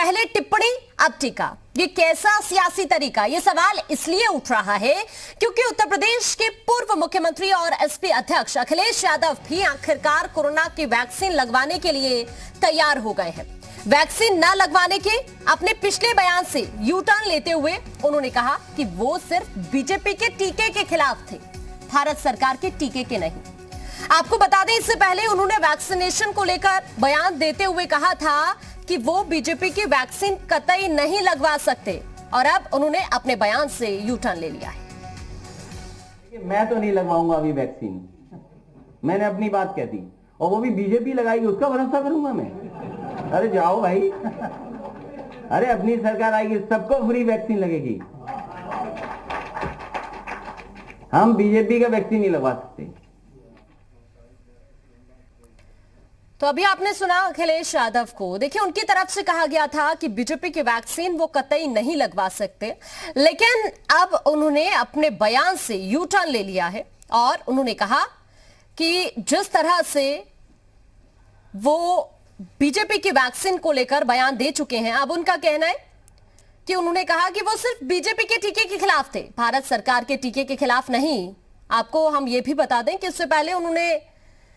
पहले टिप्पणी अब टीका, ये कैसा सियासी तरीका? ये सवाल इसलिए उठ रहा है क्योंकि उत्तर प्रदेश के पूर्व मुख्यमंत्री और एसपी अध्यक्ष अखिलेश यादव भी आखिरकार कोरोना की वैक्सीन लगवाने के लिए तैयार हो गए हैं। वैक्सीन न लगवाने के अपने पिछले बयान से यू टर्न लेते हुए उन्होंने कहा कि वो सिर्फ बीजेपी के टीके के खिलाफ थे, भारत सरकार के टीके के नहीं। आपको बता दें, इससे पहले उन्होंने वैक्सीनेशन को लेकर बयान देते हुए कहा था कि वो बीजेपी की वैक्सीन कतई नहीं लगवा सकते, और अब उन्होंने अपने बयान से यू टर्न ले लिया है। मैं तो नहीं लगवाऊंगा अभी वैक्सीन, मैंने अपनी बात कह दी, और वो भी बीजेपी लगाएगी उसका भरोसा करूंगा मैं? अरे जाओ भाई, अरे अपनी सरकार आएगी, सबको फ्री वैक्सीन लगेगी। हम बीजेपी का वैक्सीन नहीं लगवा सकते। तो अभी आपने सुना अखिलेश यादव को। देखिए, उनकी तरफ से कहा गया था कि बीजेपी की वैक्सीन वो कतई नहीं लगवा सकते, लेकिन अब उन्होंने अपने बयान से यू टर्न ले लिया है और उन्होंने कहा कि जिस तरह से वो बीजेपी की वैक्सीन को लेकर बयान दे चुके हैं, अब उनका कहना है कि उन्होंने कहा कि वो सिर्फ बीजेपी के टीके के खिलाफ थे, भारत सरकार के टीके के खिलाफ नहीं। आपको हम ये भी बता दें कि इससे पहले उन्होंने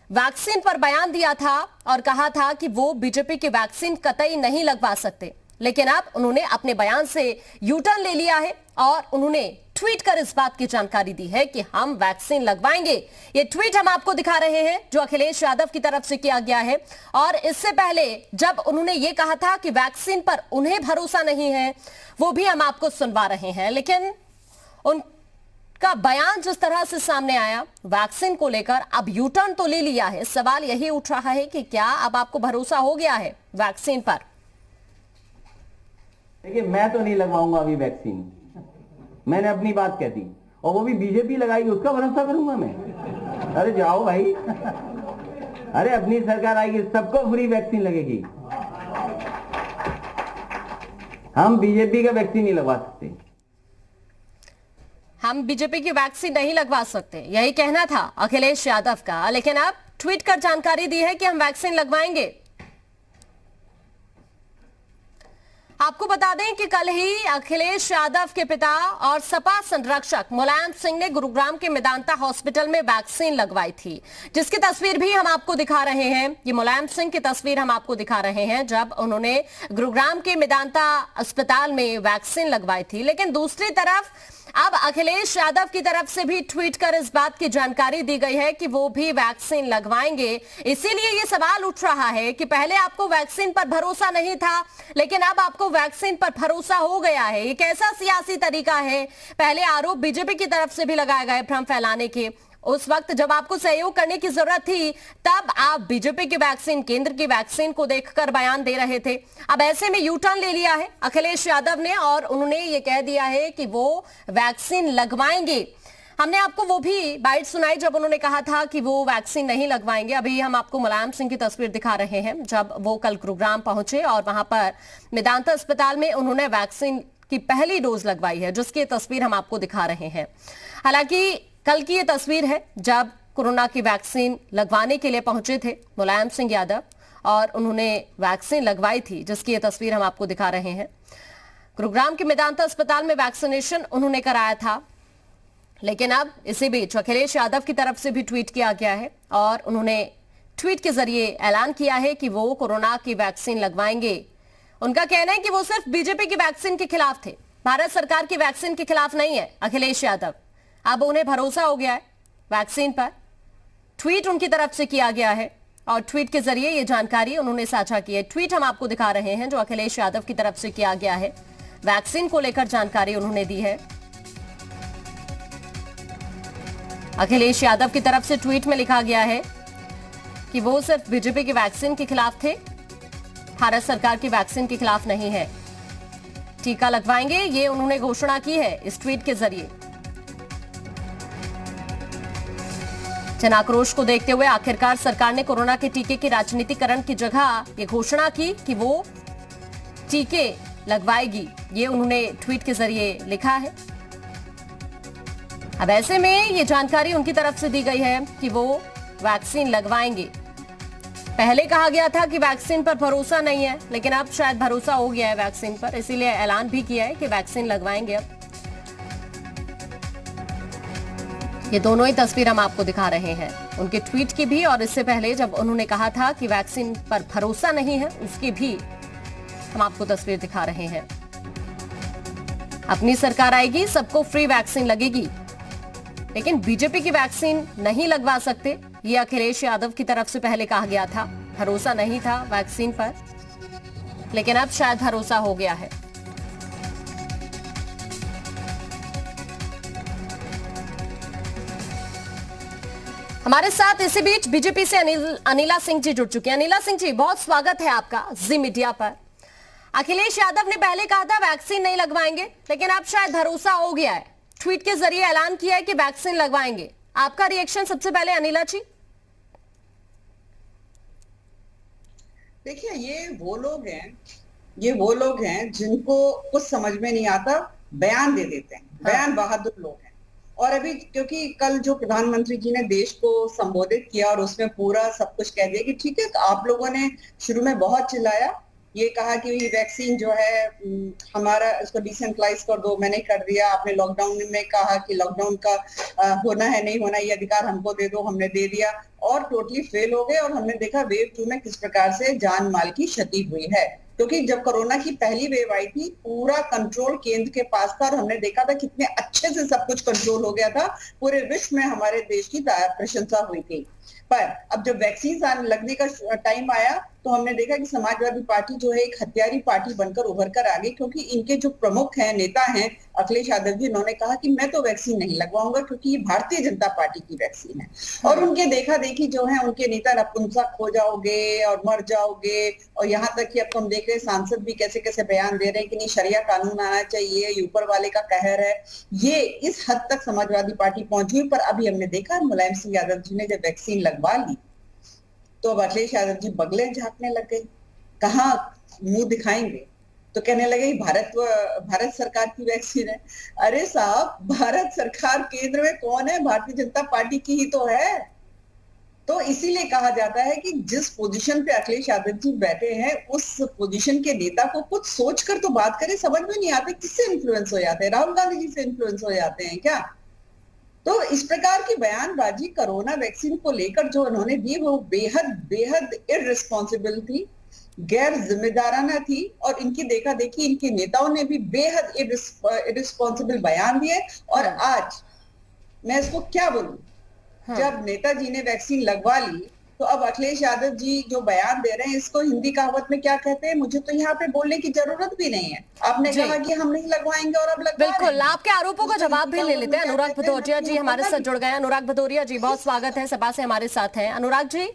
वैक्सीन पर बयान दिया था और कहा था कि वो बीजेपी की वैक्सीन कतई नहीं लगवा सकते, लेकिन अब उन्होंने अपने बयान से यू टर्न ले लिया है और उन्होंने ट्वीट कर इस बात की जानकारी दी है कि हम वैक्सीन लगवाएंगे। ये ट्वीट हम आपको दिखा रहे हैं जो अखिलेश यादव की तरफ से किया गया है, और इससे पहले जब उन्होंने ये कहा था कि वैक्सीन पर उन्हें भरोसा नहीं है, वो भी हम आपको सुनवा रहे हैं। लेकिन उनका बयान जिस तरह से सामने आया वैक्सीन को लेकर, अब यू टर्न तो ले लिया है। सवाल यही उठ रहा है कि क्या अब आपको भरोसा हो गया है वैक्सीन पर? देखिए, मैं तो नहीं लगवाऊंगा अभी वैक्सीन, मैंने अपनी बात कह दी, और वो भी बीजेपी लगाएगी उसका भरोसा करूंगा मैं? अरे जाओ भाई, अरे अपनी सरकार आएगी, सबको फ्री वैक्सीन लगेगी। हम बीजेपी का वैक्सीन नहीं लगवा सकते। हम बीजेपी की वैक्सीन नहीं लगवा सकते, यही कहना था अखिलेश यादव का, लेकिन अब ट्वीट कर जानकारी दी है कि हम वैक्सीन लगवाएंगे। आपको बता दें कि कल ही अखिलेश यादव के पिता और सपा संरक्षक मुलायम सिंह ने गुरुग्राम के मेदांता हॉस्पिटल में वैक्सीन लगवाई थी, जिसकी तस्वीर भी हम आपको दिखा रहे हैं। ये मुलायम सिंह की तस्वीर हम आपको दिखा रहे हैं जब उन्होंने गुरुग्राम के मेदांता अस्पताल में वैक्सीन लगवाई थी। लेकिन दूसरी तरफ अब अखिलेश यादव की तरफ से भी ट्वीट कर इस बात की जानकारी दी गई है कि वो भी वैक्सीन लगवाएंगे। इसीलिए ये सवाल उठ रहा है कि पहले आपको वैक्सीन पर भरोसा नहीं था, लेकिन अब आपको वैक्सीन पर भरोसा हो गया है। ये कैसा सियासी तरीका है? पहले आरोप बीजेपी की तरफ से भी लगाए गए भ्रम फैलाने के, उस वक्त जब आपको सहयोग करने की जरूरत थी तब आप बीजेपी की वैक्सीन, केंद्र की वैक्सीन को देखकर बयान दे रहे थे। अब ऐसे में यू टर्न ले लिया है अखिलेश यादव ने और उन्होंने ये कह दिया है कि वो वैक्सीन लगवाएंगे। हमने आपको वो भी बाइट सुनाई जब उन्होंने कहा था कि वो वैक्सीन नहीं लगवाएंगे। अभी हम आपको मुलायम सिंह की तस्वीर दिखा रहे हैं जब वो कल गुरुग्राम पहुंचे और वहां पर मेदांता अस्पताल में उन्होंने वैक्सीन की पहली डोज लगवाई है, जिसकी तस्वीर हम आपको दिखा रहे हैं। हालांकि कल की ये तस्वीर है जब कोरोना की वैक्सीन लगवाने के लिए पहुंचे थे मुलायम सिंह यादव और उन्होंने वैक्सीन लगवाई थी, जिसकी ये तस्वीर हम आपको दिखा रहे हैं। गुरुग्राम के मेदांता अस्पताल में वैक्सीनेशन उन्होंने कराया था, लेकिन अब इसी बीच अखिलेश यादव की तरफ से भी ट्वीट किया गया है और उन्होंने ट्वीट के जरिए ऐलान किया है कि वो कोरोना की वैक्सीन लगवाएंगे। उनका कहना है कि वो सिर्फ बीजेपी की वैक्सीन के खिलाफ थे, भारत सरकार की वैक्सीन के खिलाफ नहीं है अखिलेश यादव। अब उन्हें भरोसा हो गया है वैक्सीन पर। ट्वीट उनकी तरफ से किया गया है और ट्वीट के जरिए ये जानकारी उन्होंने साझा की है। ट्वीट हम आपको दिखा रहे हैं जो अखिलेश यादव की तरफ से किया गया है, वैक्सीन को लेकर जानकारी उन्होंने दी है। अखिलेश यादव की तरफ से ट्वीट में लिखा गया है कि वो सिर्फ बीजेपी की वैक्सीन के खिलाफ थे, भारत सरकार की वैक्सीन के खिलाफ नहीं है। टीका लगवाएंगे, ये उन्होंने घोषणा की है इस ट्वीट के जरिए। जन आक्रोश को देखते हुए आखिरकार सरकार ने कोरोना के टीके के राजनीतिकरण की जगह ये घोषणा की कि वो टीके लगवाएगी, ये उन्होंने ट्वीट के जरिए लिखा है। अब ऐसे में ये जानकारी उनकी तरफ से दी गई है कि वो वैक्सीन लगवाएंगे। पहले कहा गया था कि वैक्सीन पर भरोसा नहीं है, लेकिन अब शायद भरोसा हो गया है वैक्सीन पर, इसीलिए ऐलान भी किया है कि वैक्सीन लगवाएंगे अब। ये दोनों ही तस्वीर हम आपको दिखा रहे हैं, उनके ट्वीट की भी और इससे पहले जब उन्होंने कहा था कि वैक्सीन पर भरोसा नहीं है उसकी भी हम आपको तस्वीर दिखा रहे हैं। अपनी सरकार आएगी, सबको फ्री वैक्सीन लगेगी, लेकिन बीजेपी की वैक्सीन नहीं लगवा सकते, ये अखिलेश यादव की तरफ से पहले कहा गया था। भरोसा नहीं था वैक्सीन पर, लेकिन अब शायद भरोसा हो गया है। हमारे साथ इसी बीच बीजेपी से अनिला सिंह जी जुड़ चुके हैं। अनिला सिंह जी, बहुत स्वागत है आपका जी मीडिया पर। अखिलेश यादव ने पहले कहा था वैक्सीन नहीं लगवाएंगे, लेकिन अब शायद भरोसा हो गया है, ट्वीट के जरिए ऐलान किया है कि वैक्सीन लगवाएंगे। आपका रिएक्शन सबसे पहले अनिला जी। देखिए, ये वो लोग हैं जिनको कुछ समझ में नहीं आता, बयान दे देते हैं। बयान बहादुर लोग हैं। और अभी क्योंकि कल जो प्रधानमंत्री जी ने देश को संबोधित किया और उसमें पूरा सब कुछ कह दिया कि ठीक है, आप लोगों ने शुरू में बहुत चिल्लाया, ये कहा कि वैक्सीन जो है हमारा इसको डिसेंट्रलाइज कर दो, मैंने कर दिया। आपने लॉकडाउन में कहा कि लॉकडाउन का होना है नहीं होना, ये अधिकार हमको दे दो, हमने दे दिया और टोटली फेल हो गए। और हमने देखा वेव 2 में किस प्रकार से जान माल की क्षति हुई है, क्योंकि जब कोरोना की पहली वेव आई थी पूरा कंट्रोल केंद्र के पास था और हमने देखा था कितने अच्छे से सब कुछ कंट्रोल हो गया था। पूरे विश्व में हमारे देश की प्रशंसा हुई थी। पर अब जब वैक्सीन लगने का टाइम आया तो हमने देखा कि समाजवादी पार्टी जो है एक हत्यारी पार्टी बनकर उभर कर आ गई, क्योंकि इनके जो प्रमुख हैं, नेता हैं अखिलेश यादव जी, उन्होंने कहा कि मैं तो वैक्सीन नहीं लगवाऊंगा क्योंकि ये भारतीय जनता पार्टी की वैक्सीन है। और उनके देखा देखी जो है उनके नेता नपुंसक हो जाओगे और मर जाओगे, और यहाँ तक कि अब तो हम देख रहे हैं सांसद भी कैसे कैसे बयान दे रहे हैं कि नहीं, शरिया कानून आना चाहिए, ये ऊपर वाले का कहर है। ये इस हद तक समाजवादी पार्टी पहुंची हुई। पर अभी हमने देखा मुलायम सिंह यादव जी ने जब वैक्सीन लगवा ली तो अब अखिलेश यादव जी बगले झांकने लग गए, कहाँ मुंह दिखाएंगे, तो कहने लगे भारत सरकार की वैक्सीन है। अरे साहब, भारत सरकार केंद्र में कौन है? भारतीय जनता पार्टी की ही तो है। तो इसीलिए कहा जाता है कि जिस पोजीशन पे अखिलेश यादव जी बैठे हैं उस पोजीशन के नेता को कुछ सोचकर तो बात करें। समझ में नहीं आते किससे इन्फ्लुएंस हो जाते हैं, राहुल गांधी जी से इन्फ्लुएंस हो जाते हैं क्या? तो इस प्रकार की बयानबाजी कोरोना वैक्सीन को लेकर जो उन्होंने दी वो बेहद इररिस्पॉन्सिबल थी, गैर जिम्मेदाराना थी। और इनकी देखा देखी इनके नेताओं ने भी बेहद इररिस्पॉन्सिबल बयान दिए। और आज मैं इसको क्या बोलूं, जब नेताजी ने वैक्सीन लगवा ली तो अब अखिलेश यादव जी जो बयान दे रहे हैं इसको हिंदी कहावत में क्या कहते हैं, मुझे तो यहाँ पे बोलने की जरूरत भी नहीं है। आपने कहा कि हम नहीं लगवाएंगे और अब लगवा रहे हैं। बिल्कुल, आपके आरोपों का जवाब भी ले लेते हैं। अनुराग भदौरिया जी हमारे साथ जुड़ गए। अनुराग भदौरिया जी, बहुत स्वागत है, सभा से हमारे साथ हैं। अनुराग जी,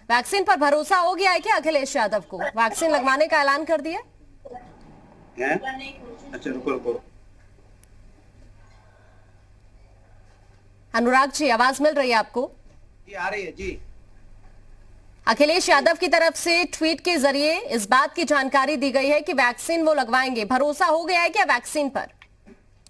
वैक्सीन पर भरोसा हो गया है क्या अखिलेश यादव को? वैक्सीन लगवाने का ऐलान कर दिया? अच्छा, रुको। अनुराग जी, आवाज मिल रही है आपको? जी, आ रही है जी। अखिलेश यादव की तरफ से ट्वीट के जरिए इस बात की जानकारी दी गई है कि वैक्सीन वो लगवाएंगे। भरोसा हो गया है क्या वैक्सीन पर?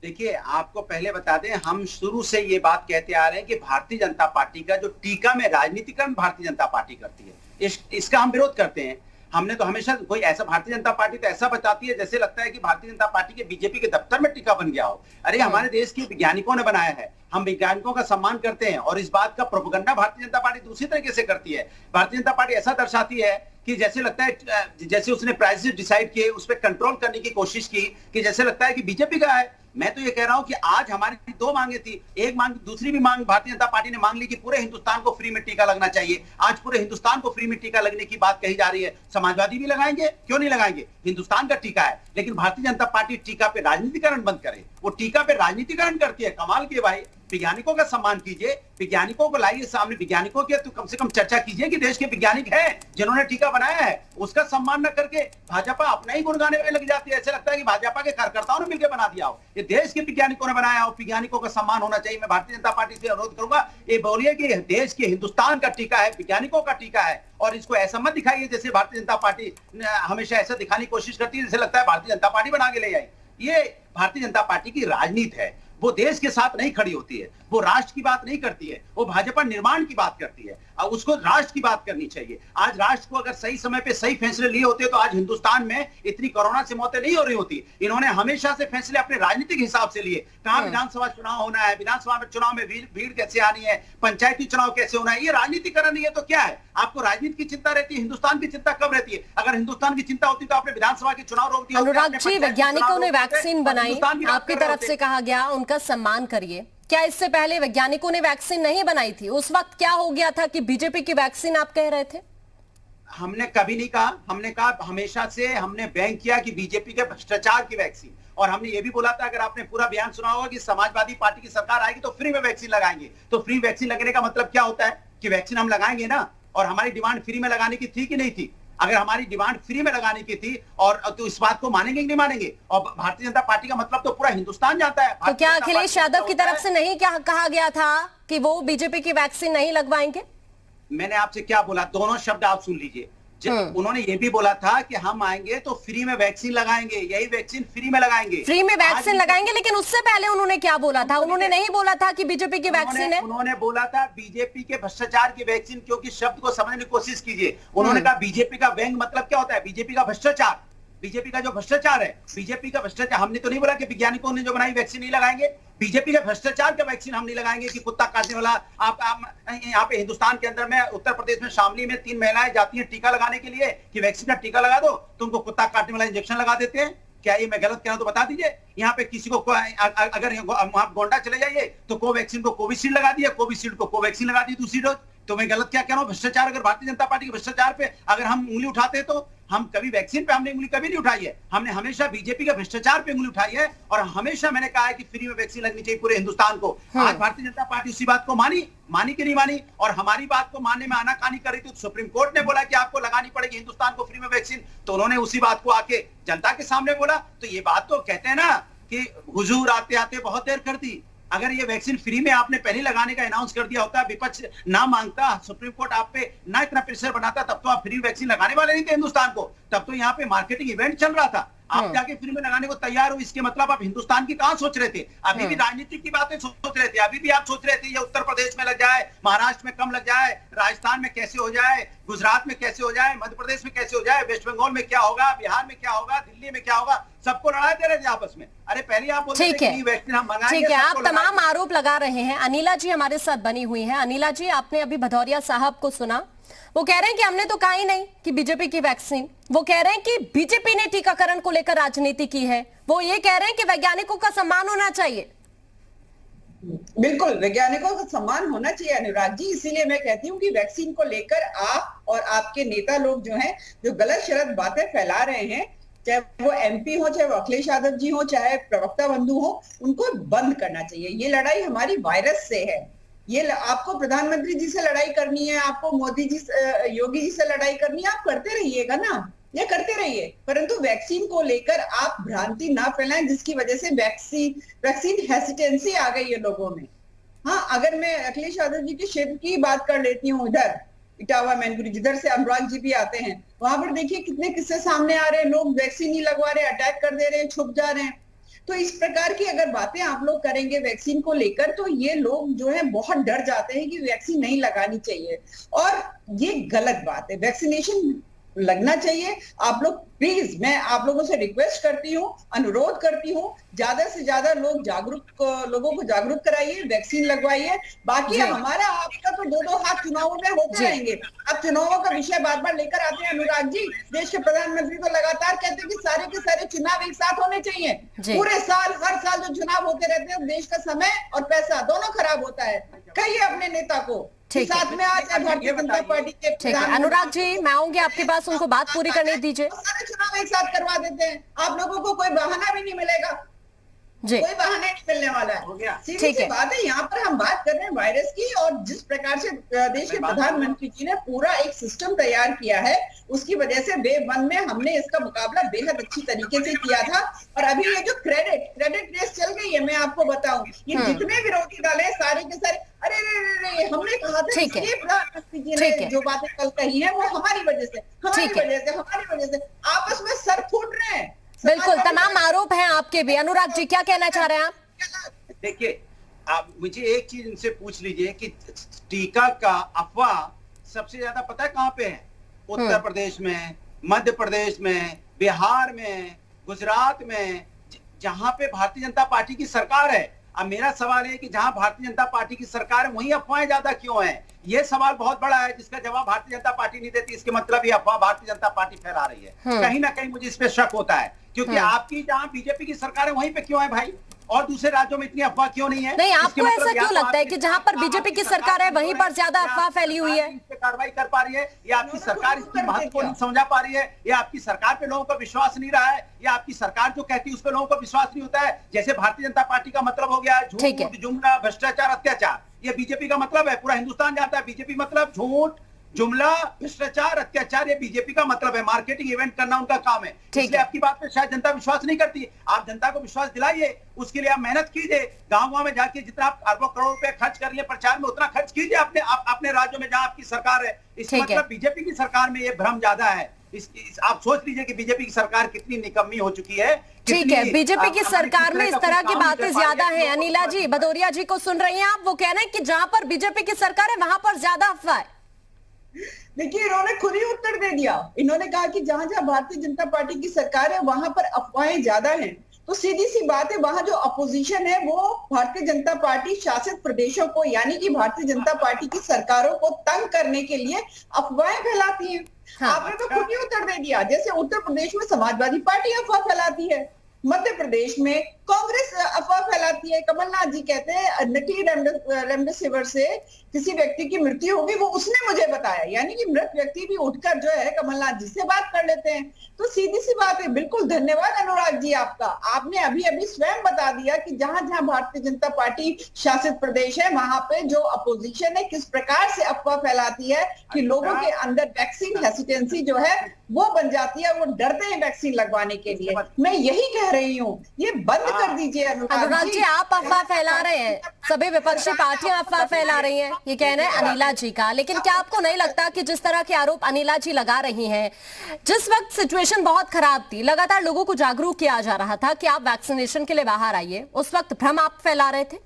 देखिए, आपको पहले बता दें, हम शुरू से ये बात कहते आ रहे हैं कि भारतीय जनता पार्टी का जो टीका में राजनीतिकरण भारतीय जनता पार्टी करती है, इसका हम विरोध करते हैं। हमने तो हमेशा कोई ऐसा, भारतीय जनता पार्टी तो ऐसा बताती है जैसे लगता है कि भारतीय जनता पार्टी के बीजेपी के दफ्तर में टीका बन गया हो। अरे, हमारे देश के वैज्ञानिकों ने बनाया है, हम वैज्ञानिकों का सम्मान करते हैं और इस बात का प्रोपेगेंडा भारतीय जनता पार्टी दूसरी तरीके से करती है। भारतीय जनता पार्टी ऐसा दर्शाती है कि जैसे लगता है, जैसे उसने प्राइसेस डिसाइड किए, उस पर कंट्रोल करने की कोशिश की, कि जैसे लगता है कि बीजेपी का है। मैं तो ये कह रहा हूं कि आज हमारी दो मांगे थी, एक मांग, दूसरी भी मांग भारतीय जनता पार्टी ने मांग ली कि पूरे हिंदुस्तान को फ्री में टीका लगना चाहिए। आज पूरे हिंदुस्तान को फ्री में टीका लगने की बात कही जा रही है। समाजवादी भी लगाएंगे, क्यों नहीं लगाएंगे? हिंदुस्तान का टीका है। लेकिन भारतीय जनता पार्टी टीका पे राजनीतिकरण बंद करे, वो टीका पे राजनीतिकरण करती है। कमाल की भाई, वैज्ञानिकों का सम्मान कीजिए, वैज्ञानिकों को लाइए सामने, वैज्ञानिकों की तो कम से कम चर्चा कीजिए कि देश के वैज्ञानिक हैं जिन्होंने टीका बनाया है। उसका सम्मान न करके भाजपा अपना ही गुणगाने में लग जाती है। ऐसे लगता है कि भाजपा के कार्यकर्ताओं ने मिलकर बना दिया हो। ये देश के वैज्ञानिकों ने बनाया हो, वैज्ञानिकों का सम्मान होना चाहिए। मैं भारतीय जनता पार्टी से अनुरोध करूंगा, ये बोलिए कि देश के, हिंदुस्तान का टीका है, वैज्ञानिकों का टीका है, और इसको ऐसा मत दिखाइए जैसे भारतीय जनता पार्टी हमेशा ऐसा दिखाने की कोशिश करती है जैसे लगता है भारतीय जनता पार्टी बना के ले आई। ये भारतीय जनता पार्टी की राजनीति है। वो देश के साथ नहीं खड़ी होती है, वो राष्ट्र की बात नहीं करती है, वो भाजपा निर्माण की बात करती है। अब उसको राष्ट्र की बात करनी चाहिए। आज राष्ट्र को अगर सही समय पे सही फैसले लिए होते तो आज हिंदुस्तान में इतनी कोरोना से मौतें नहीं हो रही होती। इन्होंने हमेशा से फैसले अपने राजनीतिक हिसाब से लिए। कहां विधानसभा चुनाव होना है, विधानसभा में चुनाव में भीड़ कैसे आनी है, पंचायती चुनाव कैसे होना है, ये राजनीतिकरण नहीं है तो क्या है? आपको राजनीति की चिंता रहती है, हिंदुस्तान की चिंता कब रहती है? अगर हिंदुस्तान की चिंता होती तो आपने विधानसभा के चुनाव रोक दिया। अनुराग जी, वैज्ञानिकों ने वैक्सीन बनाई, आपकी तरफ से कहा गया उनका सम्मान करिए। क्या इससे पहले वैज्ञानिकों ने वैक्सीन नहीं बनाई थी? उस वक्त क्या हो गया था कि बीजेपी की वैक्सीन आप कह रहे थे? हमने कभी नहीं कहा। हमने कहा हमेशा से हमने बैंक किया कि बीजेपी के भ्रष्टाचार की वैक्सीन, और हमने ये भी बोला था, अगर आपने पूरा बयान सुना होगा, कि समाजवादी पार्टी की सरकार आएगी तो फ्री में वैक्सीन लगाएंगे। तो फ्री वैक्सीन लगने का मतलब क्या होता है कि वैक्सीन हम लगाएंगे ना। और हमारी डिमांड फ्री में लगाने की थी कि नहीं थी? अगर हमारी डिमांड फ्री में लगाने की थी और तो इस बात को मानेंगे कि नहीं मानेंगे? और भारतीय जनता पार्टी का मतलब तो पूरा हिंदुस्तान जानता है। तो क्या अखिलेश यादव की तरफ से नहीं क्या कहा गया था कि वो बीजेपी की वैक्सीन नहीं लगवाएंगे? मैंने आपसे क्या बोला? दोनों शब्द आप सुन लीजिए। उन्होंने ये भी बोला था कि हम आएंगे तो फ्री में वैक्सीन लगाएंगे, यही वैक्सीन फ्री में लगाएंगे, फ्री में वैक्सीन लगाएंगे। लेकिन उससे पहले उन्होंने क्या बोला था? उन्होंने नहीं बोला था कि बीजेपी की वैक्सीन है। उन्होंने बोला था बीजेपी के भ्रष्टाचार की वैक्सीन, क्योंकि शब्द को समझने की कोशिश कीजिए। उन्होंने कहा बीजेपी का व्यंग मतलब क्या होता है? बीजेपी का भ्रष्टाचार, बीजेपी का जो भ्ष्टाचार है, बीजेपी का भ्रष्टाचार। हमने तो नहीं बोला कि वैज्ञानिकों ने जो बनाई वैक्सीन नहीं लगाएंगे। बीजेपी के भ्रष्टाचार का वैक्सीन हम नहीं लगाएंगे कि कुत्ता काटने वाला। आप यहाँ पे हिंदुस्तान के अंदर में उत्तर प्रदेश में शामली में 3 महिलाएं जाती हैं टीका लगाने के लिए कि वैक्सीन का टीका लगा दो, तो उनको कुत्ता काटने वाला इंजेक्शन लगा देते हैं। क्या ये मैं गलत कह रहा हूं तो बता दीजिए। यहाँ पे किसी को अगर वहां गोंडा चले जाइए तो कोवैक्सीन को कोविशील्ड लगा दिया, कोविशील्ड को कोवैक्सीन लगा दी दूसरी डोज। तो मैं गलत क्या कह रहा हूं? भ्रष्टाचार, अगर भारतीय जनता पार्टी के भ्रष्टाचार पे अगर हम उंगली उठाते तो हम कभी वैक्सीन पे हमने उंगली कभी नहीं उठाई है। हमने हमेशा बीजेपी के भ्रष्टाचार पे उंगली उठाई है, और हमेशा मैंने कहा है कि फ्री में वैक्सीन लगनी चाहिए पूरे हिंदुस्तान को। आज भारतीय जनता पार्टी उसी बात को मानी कि नहीं मानी, और हमारी बात को मानने में आनाकानी कर रही थी। तो सुप्रीम कोर्ट ने बोला कि आपको लगानी पड़ेगी हिंदुस्तान को फ्री में वैक्सीन, तो उन्होंने उसी बात को आके जनता के सामने बोला। तो ये बात तो कहते हैं ना कि हुजूर आते आते बहुत देर कर दी। अगर ये वैक्सीन फ्री में आपने पहले लगाने का अनाउंस कर दिया होता, विपक्ष ना मांगता, सुप्रीम कोर्ट आप पे ना इतना प्रेशर बनाता, तब तो आप फ्री वैक्सीन लगाने वाले नहीं थे हिंदुस्तान को। तब तो यहाँ पे मार्केटिंग इवेंट चल रहा था। आप जाके फ्री में लगाने को तैयार हो, इसके मतलब आप हिंदुस्तान की कहां सोच रहे थे? अभी भी राजनीतिक की बातें सोच रहे थे। अभी भी आप सोच रहे थे ये उत्तर प्रदेश में लग जाए, महाराष्ट्र में कम लग जाए, राजस्थान में कैसे हो जाए, गुजरात में कैसे हो जाए, मध्य प्रदेश में कैसे हो जाए, वेस्ट बंगाल में क्या होगा, बिहार में क्या होगा, दिल्ली में क्या होगा, सबको लड़ा दे रहे थे आपस में। अरे पहले आप बोलते थे कि वैक्सीन हम मंगाएंगे। ठीक है, आप तमाम आरोप लगा रहे हैं। अनिला जी हमारे साथ बनी हुई हैं। अनिला जी, आपने अभी भदौरिया साहब को सुना, वो कह रहे हैं कि हमने तो कहा ही नहीं कि बीजेपी की वैक्सीन। वो कह रहे हैं कि बीजेपी ने टीकाकरण को लेकर राजनीति की है। वो ये कह रहे हैं कि वैज्ञानिकों का सम्मान होना चाहिए। बिल्कुल, वैज्ञानिकों का सम्मान होना चाहिए अनुराग जी। इसीलिए मैं कहती हूँ कि वैक्सीन को लेकर आप और आपके नेता लोग जो हैं, जो गलत शरत बातें फैला रहे हैं, चाहे वो एमपी हो, चाहे वो अखिलेश यादव जी हो, चाहे प्रवक्ता बंधु हो, उनको बंद करना चाहिए। ये लड़ाई हमारी वायरस से है। ये आपको प्रधानमंत्री जी से लड़ाई करनी है, आपको मोदी जी, योगी जी से लड़ाई करनी है, आप करते रहिएगा ना, ये करते रहिए। परंतु वैक्सीन को लेकर आप भ्रांति ना फैलाएं, जिसकी वजह से वैक्सीन हेसिटेंसी आ गई है लोगों में। हाँ, अगर मैं अखिलेश यादव जी के क्षेत्र की बात कर लेती हूँ, इधर इटावा मैनपुरी, जिधर से अनुराग जी भी आते हैं, वहां पर देखिए कितने किस्से सामने आ रहे हैं। लोग वैक्सीन नहीं लगवा रहे, अटैक कर दे रहे हैं, छुप जा रहे हैं। तो इस प्रकार की अगर बातें आप लोग करेंगे वैक्सीन को लेकर, तो ये लोग जो है बहुत डर जाते हैं कि वैक्सीन नहीं लगानी चाहिए, और ये गलत बात है। वैक्सीनेशन लगना चाहिए। आप लोग प्लीज, मैं आप लोगों से रिक्वेस्ट करती हूँ, अनुरोध करती हूँ, ज्यादा से ज्यादा लोगों को जागरूक कराइए, वैक्सीन लगवाइए। बाकी हमारा आपका तो 2-2 हाथ चुनावों में होते रहेंगे। अब चुनावों का विषय बार बार लेकर आते हैं अनुराग जी। देश के प्रधानमंत्री तो लगातार कहते हैं कि सारे के सारे चुनाव एक साथ होने चाहिए। पूरे साल, हर साल जो चुनाव होते रहते हैं, देश का समय और पैसा दोनों खराब होता है। कहिए अपने नेता को साथ में आज भारतीय जनता पार्टी के। ठीक है अनुराग जी, मैं आऊंगी आपके पास, उनको बात पूरी करने दीजिए। सारे चुनाव एक साथ करवा देते हैं, आप लोगों को कोई बहाना भी नहीं मिलेगा, कोई बहाना नहीं मिलने वाला है। सीधी सी बात है। यहाँ पर हम बात कर रहे हैं वायरस की, और जिस प्रकार से देश के प्रधानमंत्री जी ने पूरा एक सिस्टम तैयार किया है, उसकी वजह से वेव 1 में हमने इसका मुकाबला बेहद अच्छी तरीके से किया था। और अभी ये जो क्रेडिट रेस चल गई है, मैं आपको बताऊं, ये जितने विरोधी दल है सारे के सारे, अरे हमने कहा था कि प्रधानमंत्री जी ने जो बातें कल कही है वो हमारी वजह से आपस में सर फूट रहे हैं। बिल्कुल, तमाम आरोप हैं आपके भी। अनुराग जी, क्या कहना चाह रहे हैं आप? देखिए, आप मुझे एक चीज इनसे पूछ लीजिए कि टीका का अफवाह सबसे ज्यादा पता है कहां पे है? उत्तर प्रदेश में, मध्य प्रदेश में, बिहार में, गुजरात में, जहां पे भारतीय जनता पार्टी की सरकार है। अब मेरा सवाल है कि जहां भारतीय जनता पार्टी की सरकार है वहीं अफवाहें ज्यादा क्यों हैं? ये सवाल बहुत बड़ा है जिसका जवाब भारतीय जनता पार्टी नहीं देती। इसके मतलब ये अफवाह भारतीय जनता पार्टी फैला रही है। कहीं ना कहीं मुझे इस पे शक होता है, क्योंकि आपकी जहां बीजेपी की सरकार है वहीं पे क्यों है भाई, और दूसरे राज्यों में इतनी अफवाह क्यों नहीं है? नहीं, आपको ऐसा क्यों लगता है कि जहां पर बीजेपी की सरकार है वहीं पर ज्यादा अफवाह फैली हुई है? इस पे कार्रवाई कर पा रही है, या आपकी सरकार इसकी महत्व को नहीं समझा पा रही है, या आपकी सरकार पे लोगों का विश्वास नहीं रहा है, या आपकी सरकार जो कहती है उस पे लोगों को विश्वास नहीं होता है? जैसे भारतीय जनता पार्टी का मतलब हो गया झूठ, जुमला, भ्रष्टाचार, अत्याचार। ये बीजेपी का मतलब है, पूरा हिंदुस्तान जानता है बीजेपी मतलब झूठ, जुमला, भ्रष्टाचार, अत्याचार। ये बीजेपी का मतलब है, मार्केटिंग इवेंट करना उनका काम है। इसलिए आपकी बात पे शायद जनता विश्वास नहीं करती। आप जनता को विश्वास दिलाइए, उसके लिए आप मेहनत कीजिए, गांव-गांव में जाके जितना आप अरबों करोड़ रुपए खर्च कर लिए प्रचार में, उतना खर्च कीजिए अपने राज्यों में जहां आपकी सरकार है। इसका मतलब बीजेपी की सरकार में ये भ्रम ज्यादा है। आप सोच लीजिए कि बीजेपी की सरकार कितनी निकम्मी हो चुकी है। ठीक है, बीजेपी की सरकार में इस तरह की बातें ज्यादा है। अनिला जी, भदौरिया जी को सुन रही हैं आप? वो कह रहे हैं कि जहां पर बीजेपी की सरकार है वहां पर ज्यादा अफवाह है। देखिए, इन्होंने खुद ही उत्तर दे दिया। इन्होंने कहा कि जहां जहां भारतीय जनता पार्टी की सरकार है वहां पर अफवाहें ज्यादा हैं। तो सीधी सी बात है, वहां जो अपोजिशन है वो भारतीय जनता पार्टी शासित प्रदेशों को, यानी कि भारतीय जनता पार्टी की सरकारों को तंग करने के लिए अफवाहें फैलाती है। आपने तो खुद ही उत्तर दे दिया। जैसे उत्तर प्रदेश में समाजवादी पार्टी अफवाह फैलाती है, मध्य प्रदेश में कांग्रेस अफवाह फैलाती है। कमलनाथ जी कहते हैं नकली रेमडेसिविर से किसी व्यक्ति की मृत्यु होगी, वो उसने मुझे बताया, यानी कि मृत व्यक्ति भी उठकर जो है कमलनाथ जी से बात कर लेते हैं। तो सीधी सी बात है। बिल्कुल, धन्यवाद अनुराग जी आपका। आपने अभी अभी स्वयं बता दिया कि जहां जहां भारतीय जनता पार्टी शासित प्रदेश है वहां पे जो अपोजिशन है किस प्रकार से अफवाह फैलाती है कि लोगों के अंदर वैक्सीन हेसिटेंसी जो है वो बन जाती है, वो डरते हैं वैक्सीन लगवाने के लिए। मैं यही कह रही हूँ, ये बंद कर दीजिए अनुराग जी। आप अफवाह फैला रहे हैं, सभी विपक्षी पार्टियां अफवाह फैला रही हैं, ये कहना है अनिला जी का। लेकिन क्या आपको नहीं लगता कि जिस तरह के आरोप अनिला जी लगा रही हैं, जिस वक्त सिचुएशन बहुत खराब थी, लगातार लोगों को जागरूक किया जा रहा था कि आप वैक्सीनेशन के लिए बाहर आइए, उस वक्त भ्रम आप फैला रहे थे?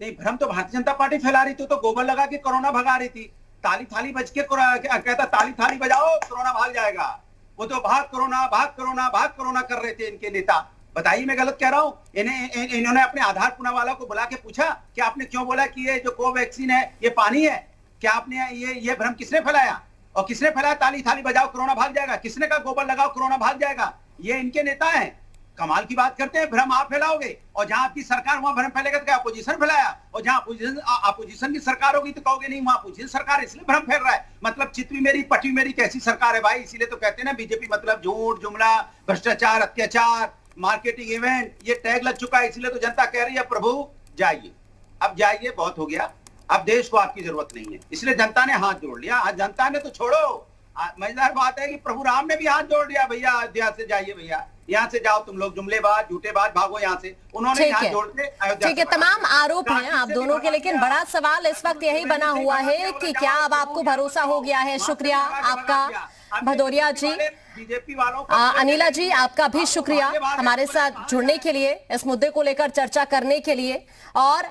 नहीं, भ्रम तो भारतीय जनता पार्टी फैला रही थी, तो गोबर लगा के कोरोना भगा रही थी। ताली थाली बज के कहता ताली थाली बजाओ कोरोना भाग जाएगा। वो तो भाग कोरोना कर रहे थे इनके नेता। बताइए, मैं गलत कह रहा हूं? इन्होंने अपने आधार पुनावाला को बुला के पूछा कि आपने क्यों बोला कि ये जो कोवैक्सीन है ये पानी है? क्या आपने ये भ्रम किसने फैलाया? और किसने फैलाया ताली थाली बजाओ कोरोना भाग जाएगा? किसने कहा गोबर लगाओ कोरोना भाग जाएगा? ये इनके नेता हैं। कमाल की बात करते हैं, भ्रम आप फैलाओगे, और जहां आपकी सरकार वहां भ्रम फैलेगा तो क्या अपोजिशन फैलाया? और जहां अपोजिशन की सरकार होगी तो कहोगे नहीं वहां अपोजिशन सरकार, इसलिए भ्रम फैल रहा है। मतलब चितवी मेरी पटी मेरी कैसी सरकार है भाई? इसीलिए तो कहते हैं ना बीजेपी मतलब झूठ, जुमला, भ्रष्टाचार, अत्याचार, मार्केटिंग इवेंट, ये टैग लग चुका है। इसलिए तो जनता कह रही है प्रभु जाइए, अब जाइए, बहुत हो गया, अब देश को आपकी जरूरत नहीं है। इसलिए जनता ने हाथ जोड़ लिया। जनता ने तो छोड़ो, मजेदार बात है कि प्रभु राम ने भी हाथ जोड़ दिया, भैया अयोध्या से जाइए, भैया यहाँ से जाओ, तुम लोग जुमलेबाज झूठेबाज भागो यहाँ से। उन्होंने हाथ जोड़ के अयोध्या। ठीक है, तमाम आरोप हैं आप दोनों के, लेकिन बड़ा सवाल इस वक्त यही बना हुआ है कि क्या अब आपको भरोसा हो गया है? शुक्रिया आपका भदौरिया जी। बीजेपी वालों अनिला जी, आपका भी शुक्रिया हमारे साथ जुड़ने के लिए, इस मुद्दे को लेकर चर्चा करने के लिए। और